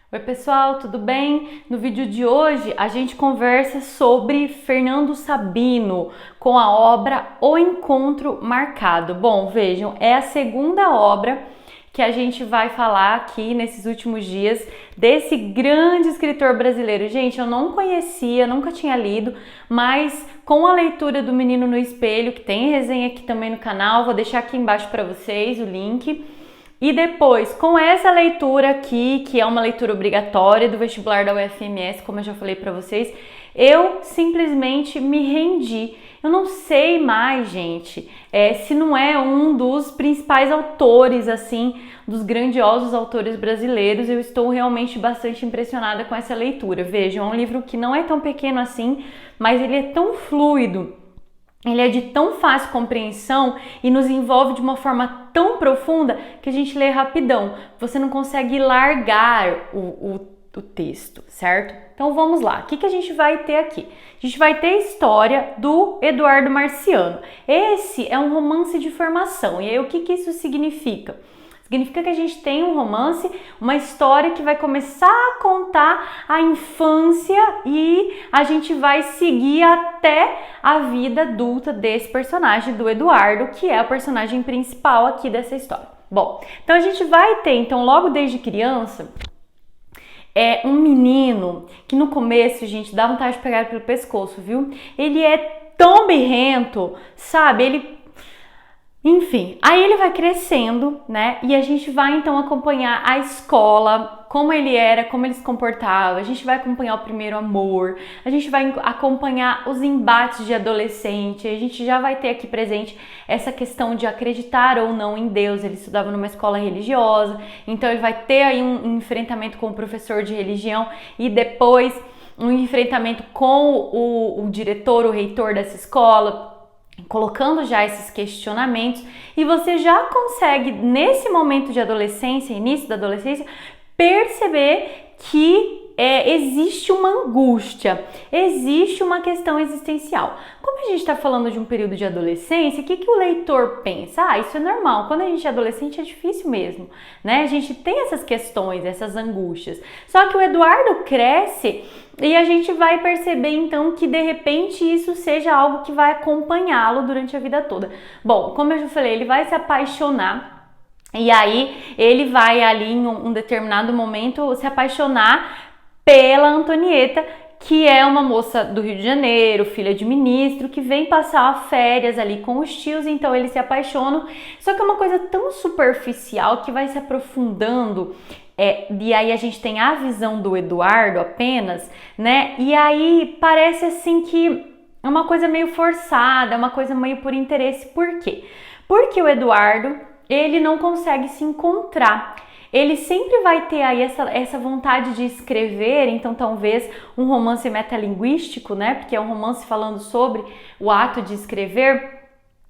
Oi pessoal, tudo bem? No vídeo de hoje a gente conversa sobre Fernando Sabino com a obra O Encontro Marcado. Bom, vejam, é a segunda obra que a gente vai falar aqui nesses últimos dias desse grande escritor brasileiro. Gente, eu não conhecia, nunca tinha lido, mas com a leitura do Menino no Espelho, que tem resenha aqui também no canal, vou deixar aqui embaixo para vocês o link. E depois, com essa leitura aqui, que é uma leitura obrigatória do vestibular da UFMS, como eu já falei para vocês, eu simplesmente me rendi. Eu não sei mais, gente, se não é um dos principais autores, assim, dos grandiosos autores brasileiros. Eu estou realmente bastante impressionada com essa leitura. Vejam, é um livro que não é tão pequeno assim, mas ele é tão fluido. Ele é de tão fácil compreensão e nos envolve de uma forma tão profunda que a gente lê rapidão. Você não consegue largar o texto, certo? Então vamos lá. O que a gente vai ter aqui? A gente vai ter a história do Eduardo Marciano. Esse é um romance de formação. E aí o que isso significa? Significa que a gente tem um romance, uma história que vai começar a contar a infância e a gente vai seguir até a vida adulta desse personagem, do Eduardo, que é o personagem principal aqui dessa história. Bom, então a gente vai ter, então, logo desde criança, um menino que no começo, gente, dá vontade de pegar ele pelo pescoço, viu? Ele é tão birrento, sabe? Enfim, aí ele vai crescendo, né? E a gente vai então acompanhar a escola, como ele era, como ele se comportava. A gente vai acompanhar o primeiro amor, a gente vai acompanhar os embates de adolescente. A gente já vai ter aqui presente essa questão de acreditar ou não em Deus. Ele estudava numa escola religiosa, então ele vai ter aí um enfrentamento com o professor de religião e depois um enfrentamento com o diretor, o reitor dessa escola, colocando já esses questionamentos, e você já consegue, nesse momento de adolescência, início da adolescência, perceber que existe uma angústia, existe uma questão existencial. Como a gente está falando de um período de adolescência, o que o leitor pensa? Isso é normal, quando a gente é adolescente é difícil mesmo, né? A gente tem essas questões, essas angústias. Só que o Eduardo cresce e a gente vai perceber então que de repente isso seja algo que vai acompanhá-lo durante a vida toda. Bom, como eu já falei, ele vai se apaixonar e aí ele vai ali em um determinado momento se apaixonar pela Antonieta, que é uma moça do Rio de Janeiro, filha de ministro, que vem passar férias ali com os tios, então eles se apaixonam. Só que é uma coisa tão superficial que vai se aprofundando. E aí a gente tem a visão do Eduardo apenas, né? E aí parece assim que é uma coisa meio forçada, é uma coisa meio por interesse. Por quê? Porque o Eduardo, ele não consegue se encontrar. Ele sempre vai ter aí essa vontade de escrever, então talvez um romance metalinguístico, né? Porque é um romance falando sobre o ato de escrever.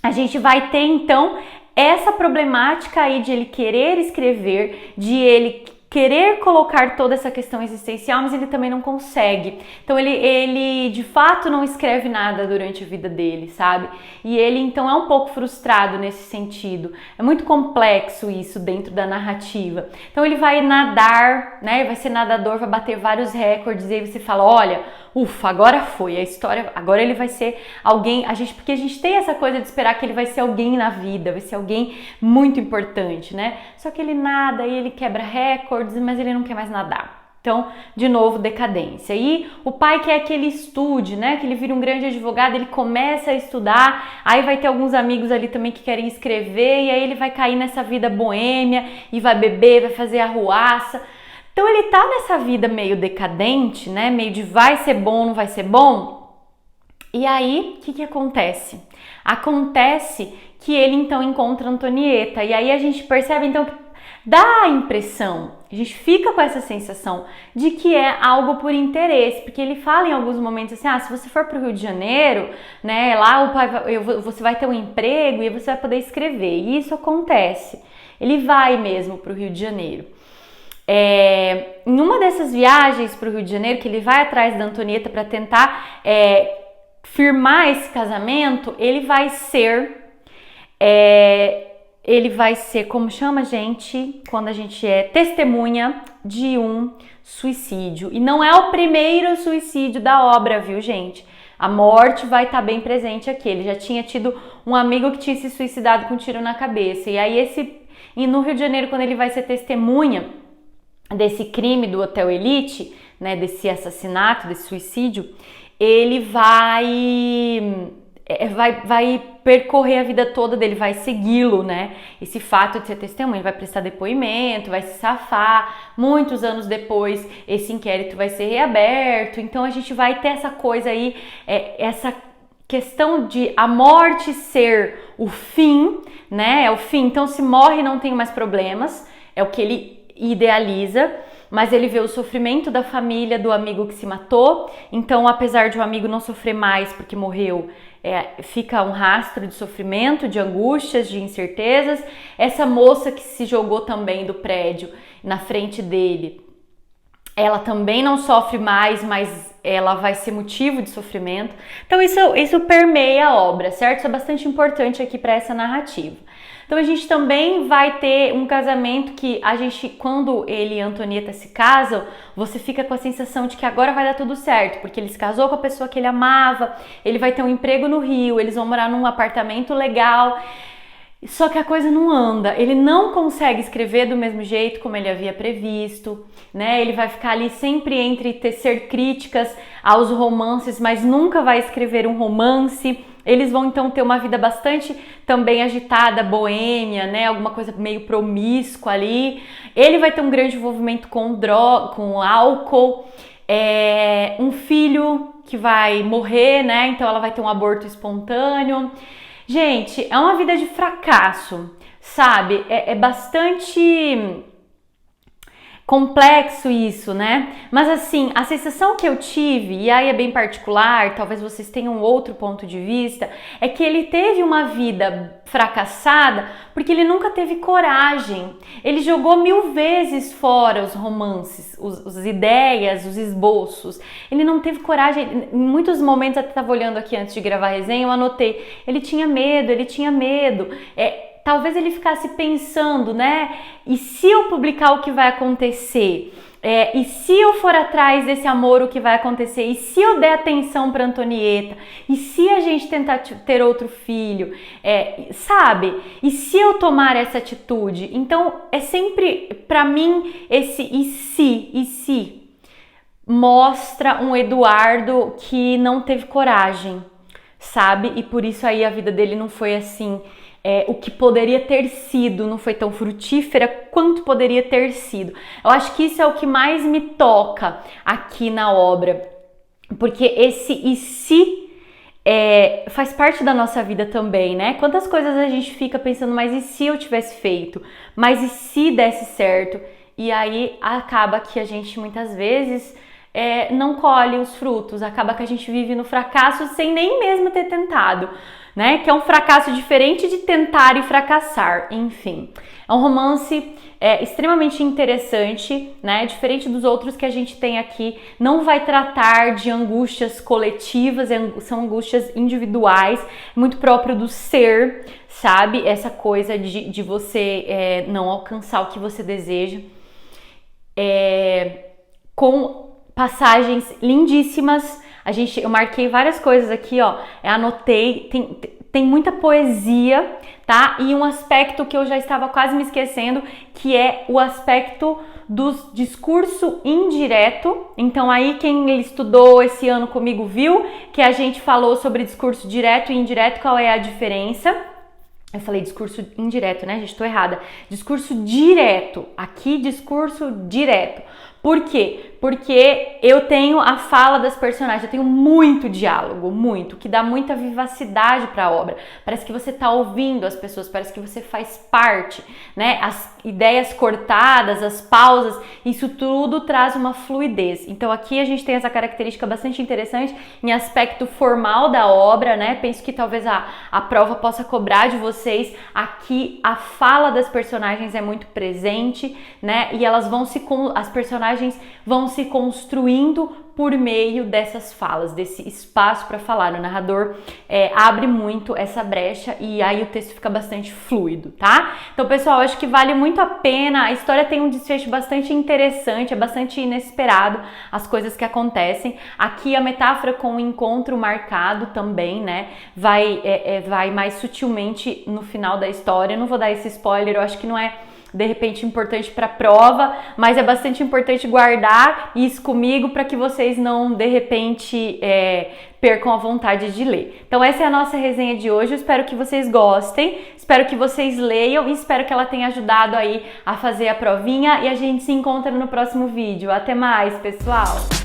A gente vai ter então essa problemática aí de ele querer escrever, de ele querer colocar toda essa questão existencial, mas ele também não consegue. Então ele de fato não escreve nada durante a vida dele, sabe? E ele então é um pouco frustrado nesse sentido. É muito complexo isso dentro da narrativa. Então ele vai nadar, né? Ele vai ser nadador, vai bater vários recordes e aí você fala, olha, ufa, agora foi a história, agora ele vai ser alguém, porque a gente tem essa coisa de esperar que ele vai ser alguém na vida, vai ser alguém muito importante, né? Só que ele nada e ele quebra recordes, mas ele não quer mais nadar. Então, de novo, decadência. E o pai quer que ele estude, né? Que ele vire um grande advogado, ele começa a estudar, aí vai ter alguns amigos ali também que querem escrever, e aí ele vai cair nessa vida boêmia, e vai beber, vai fazer arruaça. Então ele tá nessa vida meio decadente, né? Meio de vai ser bom, não vai ser bom. E aí, o que acontece? Acontece que ele então encontra a Antonieta. E aí a gente percebe então que dá a impressão, a gente fica com essa sensação de que é algo por interesse, porque ele fala em alguns momentos assim, se você for para o Rio de Janeiro, né, lá você vai ter um emprego e você vai poder escrever. E isso acontece. Ele vai mesmo para o Rio de Janeiro. Em uma dessas viagens para o Rio de Janeiro, que ele vai atrás da Antonieta para tentar firmar esse casamento, ele vai ser ele vai ser, como chama a gente, quando a gente é testemunha de um suicídio. E não é o primeiro suicídio da obra, viu, gente? A morte vai estar bem presente aqui. Ele já tinha tido um amigo que tinha se suicidado com um tiro na cabeça. E aí e no Rio de Janeiro, quando ele vai ser testemunha desse crime do Hotel Elite, né, desse assassinato, desse suicídio, ele vai percorrer a vida toda dele, vai segui-lo, né? Esse fato de ser testemunha, ele vai prestar depoimento, vai se safar. Muitos anos depois, esse inquérito vai ser reaberto. Então a gente vai ter essa coisa aí, essa questão de a morte ser o fim, né? É o fim. Então se morre, não tem mais problemas. É o que ele idealiza. Mas ele vê o sofrimento da família, do amigo que se matou. Então, apesar de o amigo não sofrer mais porque morreu, fica um rastro de sofrimento, de angústias, de incertezas. Essa moça que se jogou também do prédio na frente dele, ela também não sofre mais, mas ela vai ser motivo de sofrimento. Então isso permeia a obra, certo? Isso é bastante importante aqui para essa narrativa. Então a gente também vai ter um casamento que a gente, quando ele e a Antonieta se casam, você fica com a sensação de que agora vai dar tudo certo, porque ele se casou com a pessoa que ele amava, ele vai ter um emprego no Rio, eles vão morar num apartamento legal. Só que a coisa não anda, ele não consegue escrever do mesmo jeito como ele havia previsto, né? Ele vai ficar ali sempre entre tecer críticas aos romances, mas nunca vai escrever um romance. Eles vão então ter uma vida bastante também agitada, boêmia, né? Alguma coisa meio promíscua ali. Ele vai ter um grande envolvimento com droga, com álcool, um filho que vai morrer, né? Então ela vai ter um aborto espontâneo. Gente, é uma vida de fracasso, sabe? É bastante complexo isso, né? Mas assim, a sensação que eu tive, e aí é bem particular, talvez vocês tenham outro ponto de vista, é que ele teve uma vida fracassada porque ele nunca teve coragem. Ele jogou 1000 vezes fora os romances, as ideias, os esboços. Ele não teve coragem. Em muitos momentos, eu estava olhando aqui antes de gravar a resenha, eu anotei, ele tinha medo. Talvez ele ficasse pensando, né? E se eu publicar, o que vai acontecer? E se eu for atrás desse amor, o que vai acontecer? E se eu der atenção para Antonieta? E se a gente tentar ter outro filho? Sabe? E se eu tomar essa atitude? Então, é sempre, para mim, esse e se mostra um Eduardo que não teve coragem, sabe? E por isso aí a vida dele não foi assim... o que poderia ter sido, não foi tão frutífera quanto poderia ter sido. Eu acho que isso é o que mais me toca aqui na obra, porque esse e se faz parte da nossa vida também, né? Quantas coisas a gente fica pensando, mas e se eu tivesse feito? Mas e se desse certo? E aí acaba que a gente muitas vezes não colhe os frutos, acaba que a gente vive no fracasso sem nem mesmo ter tentado, né? Que é um fracasso diferente de tentar e fracassar, enfim. É um romance extremamente interessante, né? Diferente dos outros que a gente tem aqui, não vai tratar de angústias coletivas, são angústias individuais, muito próprio do ser, sabe? Essa coisa de você não alcançar o que você deseja. Com passagens lindíssimas. Eu marquei várias coisas aqui, ó, anotei, tem muita poesia, tá? E um aspecto que eu já estava quase me esquecendo, que é o aspecto do discurso indireto. Então aí quem estudou esse ano comigo viu que a gente falou sobre discurso direto e indireto, qual é a diferença. Eu falei discurso indireto, né, gente? Tô errada. Discurso direto. Aqui, discurso direto. Por quê? Porque eu tenho a fala das personagens, eu tenho muito diálogo, muito, que dá muita vivacidade para a obra. Parece que você está ouvindo as pessoas, parece que você faz parte, né? As ideias cortadas, as pausas, isso tudo traz uma fluidez. Então aqui a gente tem essa característica bastante interessante em aspecto formal da obra, né? Penso que talvez a prova possa cobrar de vocês. Aqui a fala das personagens é muito presente, né? E elas as personagens vão se construindo por meio dessas falas, desse espaço para falar. O narrador abre muito essa brecha e aí o texto fica bastante fluido, tá? Então, pessoal, acho que vale muito a pena. A história tem um desfecho bastante interessante, é bastante inesperado as coisas que acontecem. Aqui a metáfora com o encontro marcado também, né? Vai mais sutilmente no final da história. Eu não vou dar esse spoiler, eu acho que não é de repente importante para a prova, mas é bastante importante guardar isso comigo para que vocês não de repente percam a vontade de ler. Então essa é a nossa resenha de hoje, eu espero que vocês gostem, espero que vocês leiam e espero que ela tenha ajudado aí a fazer a provinha e a gente se encontra no próximo vídeo. Até mais, pessoal!